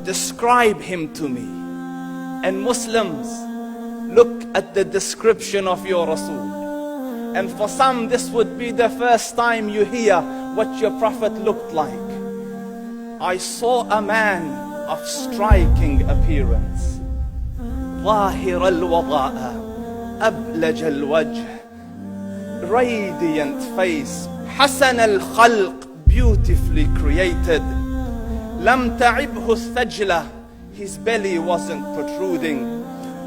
describe him to me. And Muslims, look at the description of your Rasul. And for some, this would be the first time you hear what your Prophet looked like. I saw a man of striking appearance. ظاهر الوضاء أبلج الوجه, radiant face, حسن الخلق, beautifully created. لم تعبه الثجلة, his belly wasn't protruding.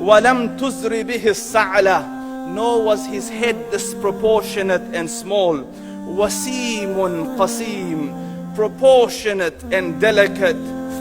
ولم تزر به السعلة, nor was his head disproportionate and small. وسيم قسيم, proportionate and delicate,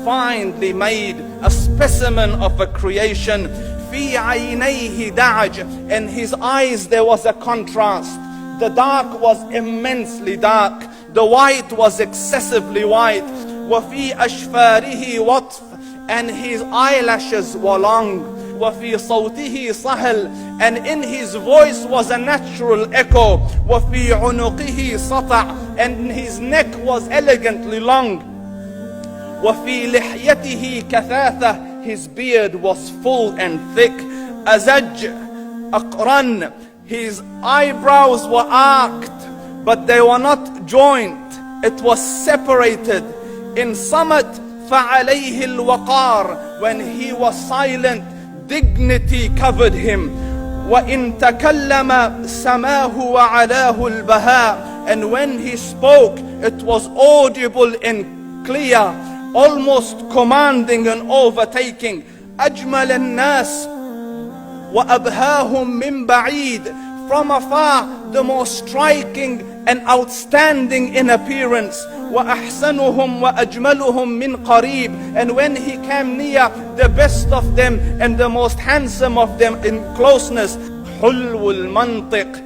finely made, a specimen of a creation. في عينيه دعج, in his eyes there was a contrast. The dark was immensely dark, the white was excessively white. وفي أشفاره وطف, and his eyelashes were long. وفي صوته صهل, and in his voice was a natural echo. وفي عنقه سطع, and his neck was elegantly long. وفي لحيته كثاثة, his beard was full and thick. أزج أقرن, his eyebrows were arched, but they were not joined, it was separated. In summit فعليه الوقار, when he was silent, dignity covered him. وإن تكلم سماه وعلاه البهاء, and when he spoke it was audible and clear, almost commanding and overtaking. أجمل الناس وأبهاهم من بعيد, from afar the most striking and outstanding in appearance. وأحسنهم وأجملهم من قريب, and when he came near, the best of them and the most handsome of them in closeness. حلو المنطق,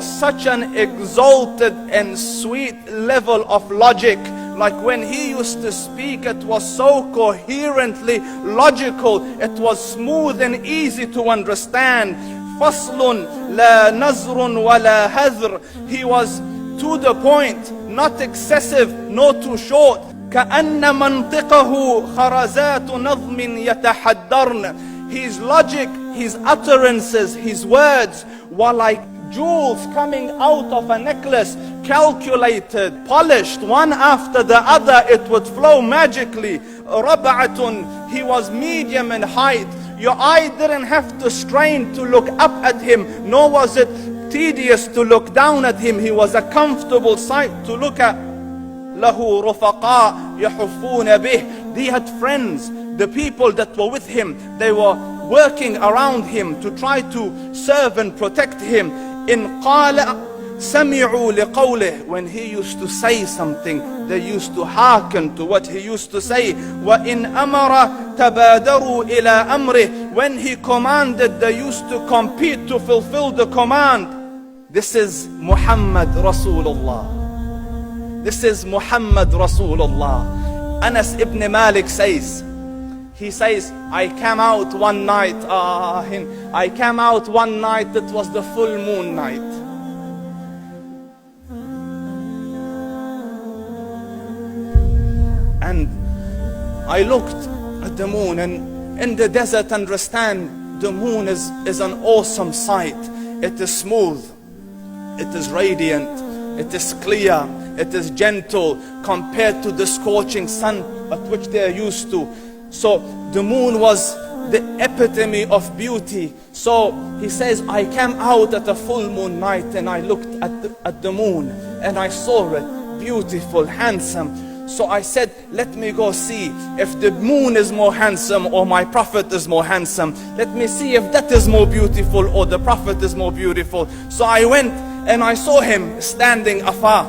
such an exalted and sweet level of logic. Like when he used to speak, it was so coherently logical, it was smooth and easy to understand. فصل لا نزر ولا هذر, he was to the point, not excessive nor too short. كأن منطقه خرزات نظم يتحدرن, his logic, his utterances, his words were like jewels coming out of a necklace, calculated, polished, one after the other, it would flow magically. ربعة, he was medium in height. Your eye didn't have to strain to look up at him, nor was it tedious to look down at him. He was a comfortable sight to look at. له رفقاء يحفون به, he had friends, the people that were with him, they were working around him to try to serve and protect him. إن قال سمعوا لقوله, when he used to say something, they used to hearken to what he used to say. وإن أمر تبادروا إلى أمره, when he commanded, they used to compete to fulfill the command. This is Muhammad Rasulullah. This is Muhammad Rasulullah. Anas ibn Malik says, he says, I came out one night, I came out one night, it was the full moon night. And I looked at the moon, and in the desert, understand, the moon is an awesome sight. It is smooth, it is radiant, it is clear, it is gentle compared to the scorching sun at which they are used to. So the moon was the epitome of beauty. So he says, I came out at a full moon night and I looked at the moon and I saw it, beautiful, handsome. So I said, let me go see if the moon is more handsome or my Prophet is more handsome. Let me see if that is more beautiful or the Prophet is more beautiful. So I went and I saw him standing afar.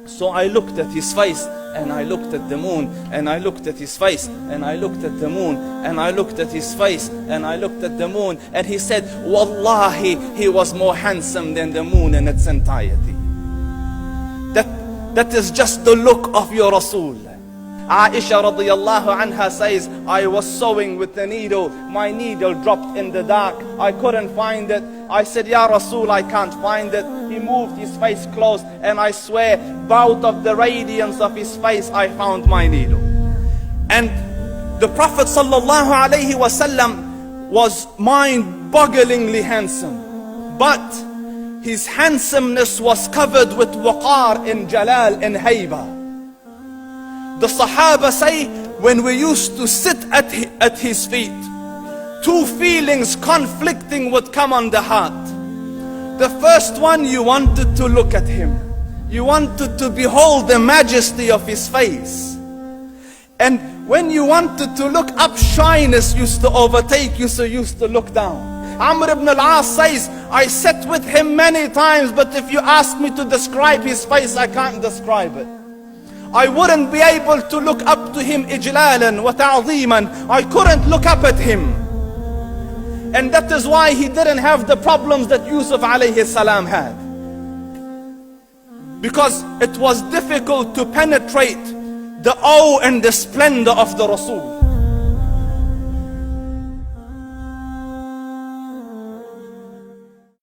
So I looked at his face and I looked at the moon, and I looked at his face, and I looked at the moon, and I looked at his face, and I looked at the moon, and he said, Wallahi, he was more handsome than the moon in its entirety. That is just the look of your Rasul. Aisha radiyallahu anha says, I was sewing with the needle, my needle dropped in the dark, I couldn't find it. I said, Ya Rasul, I can't find it. He moved his face close, and I swear, out of the radiance of his face, I found my needle. And the Prophet sallallahu alaihiwasallam was mind-bogglingly handsome, but his handsomeness was covered with waqar and jalal and hayba. The Sahaba say, when we used to sit at his feet, two feelings conflicting would come on the heart. The first one, you wanted to look at him. You wanted to behold the majesty of his face. And when you wanted to look up, shyness used to overtake you, so you used to look down. Amr ibn al-As says, I sat with him many times, but if you ask me to describe his face, I can't describe it. I wouldn't be able to look up to him ijlalan wa ta'zeeman. I couldn't look up at him. And that is why he didn't have the problems that Yusuf alayhi salam had. Because it was difficult to penetrate the awe and the splendor of the Rasul.